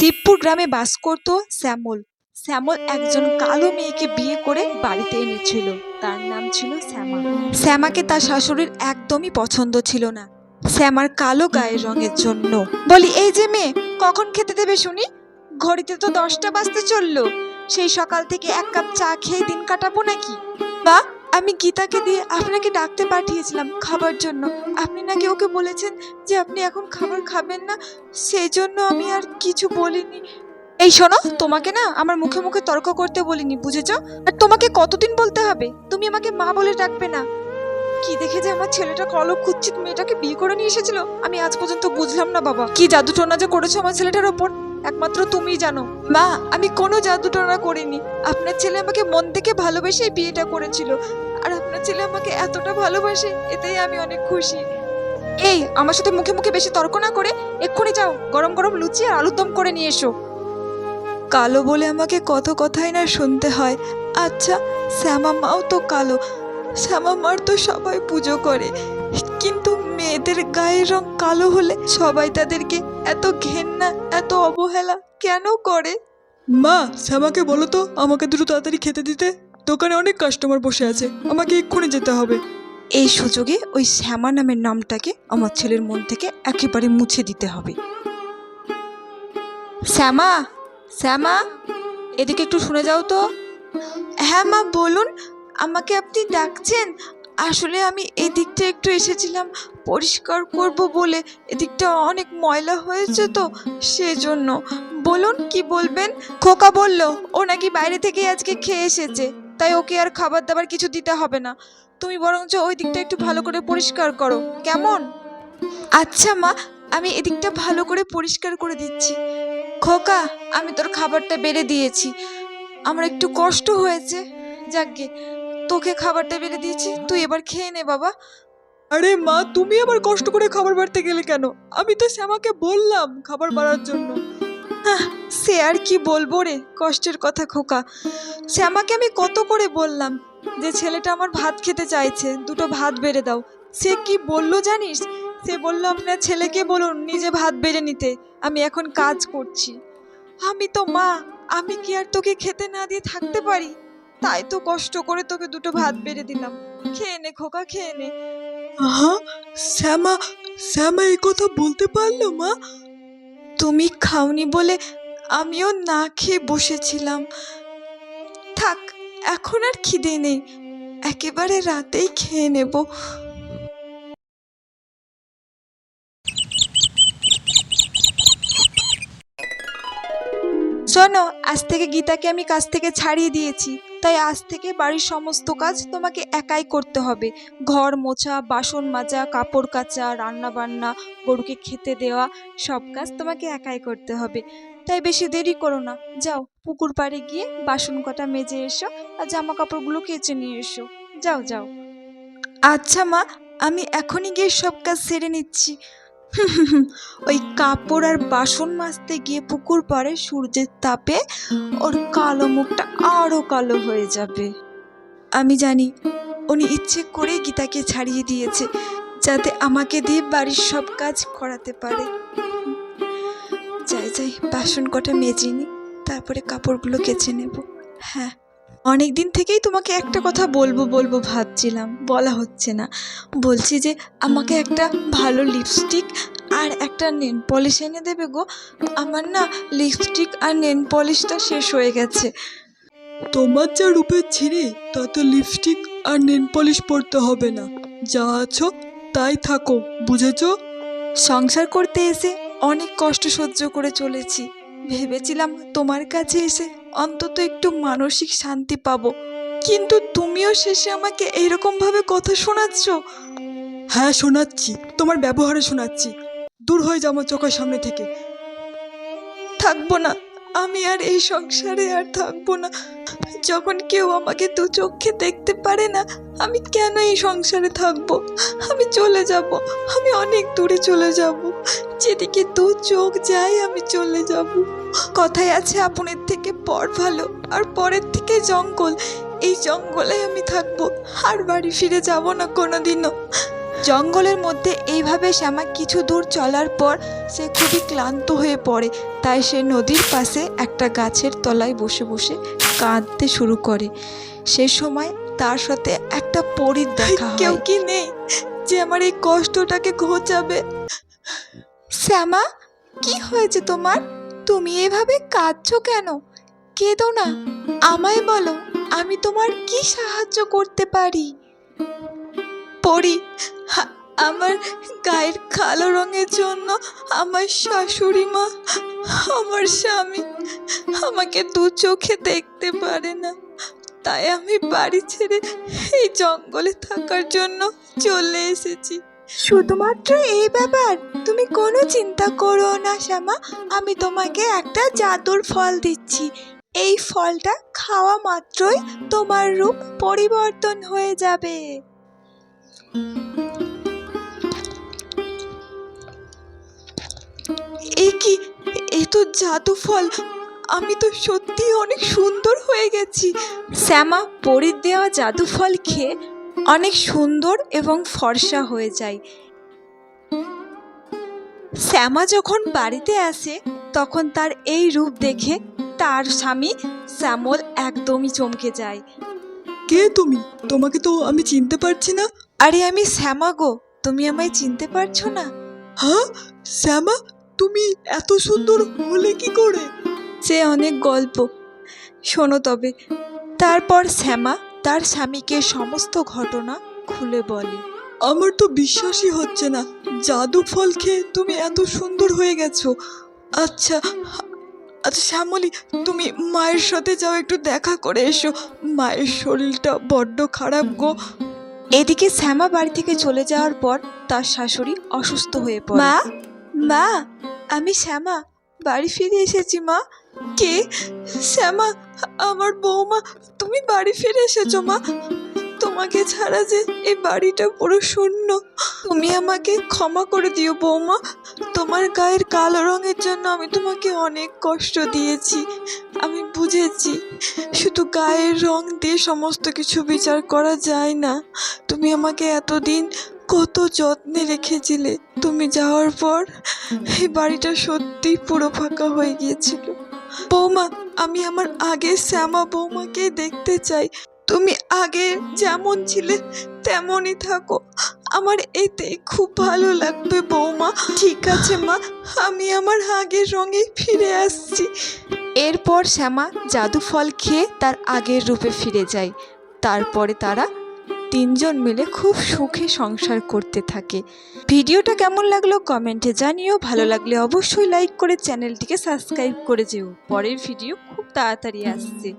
শিবপুর গ্রামে বাস করত শ্যামল। শ্যামল একজন কালো মেয়েকে বিয়ে করে বাড়িতে এনেছিল। তার নাম ছিল শ্যামা। শ্যামাকে তার শাশুড়ির একদমই পছন্দ ছিল না শ্যামার কালো গায়ের রঙের জন্য। বলি, এই যে মেয়ে, কখন খেতে দেবে শুনি? ঘড়িতে তো 10টা বাজতে চললো। সেই সকাল থেকে এক কাপ চা খেয়ে দিন কাটাবো নাকি? বা, আমি গীতাকে দিয়ে আপনাকে ডাকতে পাঠিয়েছিলাম খাবার জন্য। আপনি নাকি ওকে বলেছেন যে আপনি এখন খাবার খাবেন না, সেই জন্য আমি আর কিছু বলিনি। এই শোনো, তোমাকে না আমার মুখে মুখে তর্ক করতে বলিনি, বুঝেছো? আর তোমাকে কতদিন বলতে হবে তুমি আমাকে মা বলে ডাকবে না? কি দেখে যে আমার ছেলেটা কলক কুচ্ছিত মেয়েটাকে বিয়ে করে নিয়ে এসেছিল, আমি আজ পর্যন্ত বুঝলাম না বাবা। কি জাদু টোনা যে করেছো আমার ছেলেটার ওপর, একমাত্র তুমিই জানো। মা, আমি কোনো জাদু টোনা করিনি। আপনার ছেলে আমাকে মন থেকে ভালোবেসেই বিয়েটা করেছিল, আর আপনার ছেলে আমাকে এতটা ভালোবাসে, এতেই আমি অনেক খুশি। এই, আমার সাথে মুখে মুখে বেশি তর্ক না করে এক্ষুনি যাও, গরম গরম লুচি আর আলুর দম করে নিয়ে এসো। কালো বলে আমাকে কত কথাই না শুনতে হয়। আচ্ছা, শ্যামা মাও তো কালো। শ্যামা মার তো সবাই পুজো করে, কিন্তু মেয়েদের গায়ের রং কালো হলে সবাই তাদেরকে এত ঘেন্না, এত অবহেলা কেন করে? মা, শ্যামাকে বলো তো আমাকে দুটো তাড়াতাড়ি খেতে দিতে। দোকানে অনেক কাস্টমার বসে আছে, আমাকে এক্ষুনি যেতে হবে। এই সুযোগে ওই শ্যামা নামের নামটাকে আমার ছেলের মন থেকে একেবারে মুছে দিতে হবে। শ্যামা, শ্যামা, এদিকে একটু শুনে যাও তো। হ্যাঁ মা, বলুন, আমাকে আপনি ডাকছেন? আসলে আমি এদিকটা একটু এসেছিলাম পরিষ্কার করব বলে। এদিকটা অনেক ময়লা হয়েছে তো, সেজন্য। বলুন, কি বলবেন? খোকা বলল ও নাকি বাইরে থেকে আজকে খেয়ে এসেছে, তাই ওকে আর খাবার দাবার কিছু দিতে হবে না। তুমি বরঞ্চ ওই দিকটা একটু ভালো করে পরিষ্কার করো, কেমন? আচ্ছা মা, আমি এদিকটা ভালো করে পরিষ্কার করে দিচ্ছি। খোকা, আমি তোর খাবারটা বেড়ে দিয়েছি। আমার একটু কষ্ট হয়েছে, যাকগে, তোকে খাবারটা বেড়ে দিয়েছি, তুই এবার খেয়ে নে বাবা। আরে মা, তুমি আবার কষ্ট করে খাবার বাড়তে গেলে কেন? আমি তো শ্যামাকে বললাম খাবার বাড়ার জন্য। সে আর কি বলবো রে, কষ্টের কথা খোকা। শ্যামাকে আমি কত করে বললাম যে ছেলেটা আমার ভাত খেতে চাইছে, দুটো ভাত বেড়ে দাও। সে কি বললো জানিস? সে বললো আপনার ছেলেকে বলুন নিজে ভাত বেড়ে নিতে, আমি এখন কাজ করছি। আমি তো মা, আমি কি আর তোকে খেতে না দিয়ে থাকতে পারি? তাই তো কষ্ট করে তোকে দুটো ভাত বেড়ে দিলাম। খেয়ে নে খোকা, খেয়ে নে। হ্যাঁ, শ্যামা শ্যামা এই কথা বলতে পারলো মা? তুমি খাওনি বলে আমিও না খেয়ে বসেছিলাম। থাক, এখন আর খিদে নেই, একেবারে রাতেই খেয়ে নেব। শোনো, আজ থেকে গীতাকে আমি কাজ থেকে ছাড়িয়ে দিয়েছি, তাই আজ থেকে বাড়ির সমস্ত কাজ তোমাকে একাই করতে হবে। ঘর মোছা, বাসন মাজা, কাপড় কাচা, রান্না বান্না, গরুকে খেতে দেওয়া, সব কাজ তোমাকে একাই করতে হবে। তাই বেশি দেরি করো না, যাও পুকুর পাড়ে গিয়ে বাসন কটা মেজে এসো আর জামা কাপড়গুলো কেচে নিয়ে এসো। যাও যাও। আচ্ছা মা, আমি এখনই গিয়ে সব কাজ সেরে নিচ্ছি। ওই কাপড় আর বাসন মাজতে গিয়ে পুকুর পাড়ে সূর্যের তাপে ওর কালো মুখটা আরো কালো হয়ে যাবে। আমি জানি উনি ইচ্ছে করে গীতাকে ছাড়িয়ে দিয়েছে, যাতে আমাকে দিয়ে বাড়ির সব কাজ করাতে পারে। যাই যাই, বাসন কটা মেজে নি, তারপরে কাপড়গুলো কেচে নেব। হ্যাঁ, অনেকদিন থেকেই তোমাকে একটা কথা বলবো বলবো ভাবছিলাম, বলা হচ্ছে না। বলছি যে আমাকে একটা ভালো লিপস্টিক আর একটা নেল পলিশ এনে দেবে গো। আমার না লিপস্টিক আর নেল পলিশটা শেষ হয়ে গেছে। তোমার যা রূপের ছিঁড়ে, তাতে লিপস্টিক আর নেল পলিশ পরতে হবে না। যা আছো তাই থাকো, বুঝেছো? সংসার করতে এসে অনেক কষ্ট সহ্য করে চলেছি, ভেবেছিলাম তোমার কাছে এসে অন্তত একটু মানসিক শান্তি পাবো, কিন্তু তুমিও শেষে আমাকে এইরকম ভাবে কথা শোনাচ্ছ। হ্যাঁ, শোনাচ্ছি, তোমার ব্যবহারে শোনাচ্ছি। দূর হয়ে যাও আমার চোখের সামনে থেকে। থাকবো না, আমি আর এই সংসারে আর থাকবো না। যখন কেউ আমাকে দু চোখে দেখতে পারে না, আমি কেন এই সংসারে থাকবো? আমি চলে যাব, আমি অনেক দূরে চলে যাব, যেদিকে দু চোখ যায় আমি চলে যাব। কথায় আছে, আপনের থেকে পর ভালো আর পরের থেকে জঙ্গল। এই জঙ্গলে আমি থাকবো, আর বাড়ি ফিরে যাব না কোনোদিনও। জঙ্গলের মধ্যে এইভাবে শ্যামা কিছু দূর চলার পর সে খুবই ক্লান্ত হয়ে পড়ে। তাই সে নদীর পাশে একটা গাছের তলায় বসে বসে কাঁদতে শুরু করে। সে সময় তার সাথে একটা পরীর দেখা হয়। কেউ কি নেই যে আমার এই কষ্টটাকে ঘোচাবে? শ্যামা, কি হয়েছে তোমার? তুমি এভাবে কাঁদছো কেন? কেঁদো না, আমায় বলো, আমি তোমার কি সাহায্য করতে পারি? পরি, আমার গায়ের কালো রঙের জন্য আমার শাশুড়ি মা, আমার স্বামী আমাকে দু চোখে দেখতে পারে না। তাই আমি বাড়ি ছেড়ে এই জঙ্গলে থাকার জন্য চলে এসেছি। শুধুমাত্র এই ব্যাপার? তুমি কোনো চিন্তা করো না শ্যামা, আমি তোমাকে একটা জাদুর ফল দিচ্ছি। এই ফলটা খাওয়া মাত্রই তোমার রূপ পরিবর্তন হয়ে যাবে। এ কি, এ তো জাদু ফল! আমি তো সত্যি অনেক সুন্দর হয়ে গেছি। শ্যামা পরীর দেওয়া জাদু ফল খেয়ে অনেক সুন্দর এবং ফর্সা হয়ে যায়। শ্যামা যখন বাড়িতে আসে তখন তার এই রূপ দেখে তার স্বামী শ্যামল একদমই চমকে যায়। কে তুমি? তোমাকে তো আমি চিনতে পারছি না। আরে আমি শ্যামা গো, তুমি আমায় চিনতে পারছো না? হ্যাঁ শ্যামা, তুমি এত সুন্দর হলে কি করে? সে অনেক গল্প, শোনো তবে। তারপর শ্যামা তার স্বামীকে সমস্ত ঘটনা খুলে বলে। আমার তো বিশ্বাসই হচ্ছে না, জাদু ফল খেয়ে তুমি এত সুন্দর হয়ে গেছো। আচ্ছা আচ্ছা শ্যামলী, তুমি মায়ের সাথে যাও, একটু দেখা করে এসো। মায়ের শরীরটা বড্ড খারাপ গো। এদিকে শ্যামা বাড়ি থেকে চলে যাওয়ার পর তার শাশুড়ি অসুস্থ হয়ে পড়ে। মা, মা, আমি শ্যামা বাড়ি ফিরে এসেছি মা। কে? শ্যামা, আমার বৌমা, তুমি বাড়ি ফিরে এসেছো মা? তোমাকে ছাড়া যে এই বাড়িটা পুরো শূন্য। তুমি আমাকে ক্ষমা করে দিও বৌমা। তোমার গায়ের কালো রঙের জন্য আমি তোমাকে অনেক কষ্ট দিয়েছি, আমি বুঝেছি। শুধু গায়ের রং দিয়ে সমস্ত কিছু বিচার করা যায় না। তুমি আমাকে এতদিন কত যত্নে রেখেছিলে। তুমি যাওয়ার পর এই বাড়িটা সত্যি পুরো ফাঁকা হয়ে গিয়েছিল। বৌমা, আমি আমার আগের শ্যামা বৌমাকে দেখতে চাই। তুমি আগে যেমন ছিলে তেমনই থাকো, আমার এতে খুব ভালো লাগবে বৌমা। ঠিক আছে মা, আমি আমার আগের রঙে ফিরে আসছি। এরপর শ্যামা জাদু ফল খেয়ে তার আগের রূপে ফিরে যায়। তারপরে তারা তিনজন মিলে খুব সুখে সংসার করতে থাকে। ভিডিওটা কেমন লাগলো কমেন্টে জানিও। ভালো লাগলে অবশ্যই লাইক করে চ্যানেলটিকে সাবস্ক্রাইব করে যেও। পরের ভিডিও খুব তাড়াতাড়ি আসছে।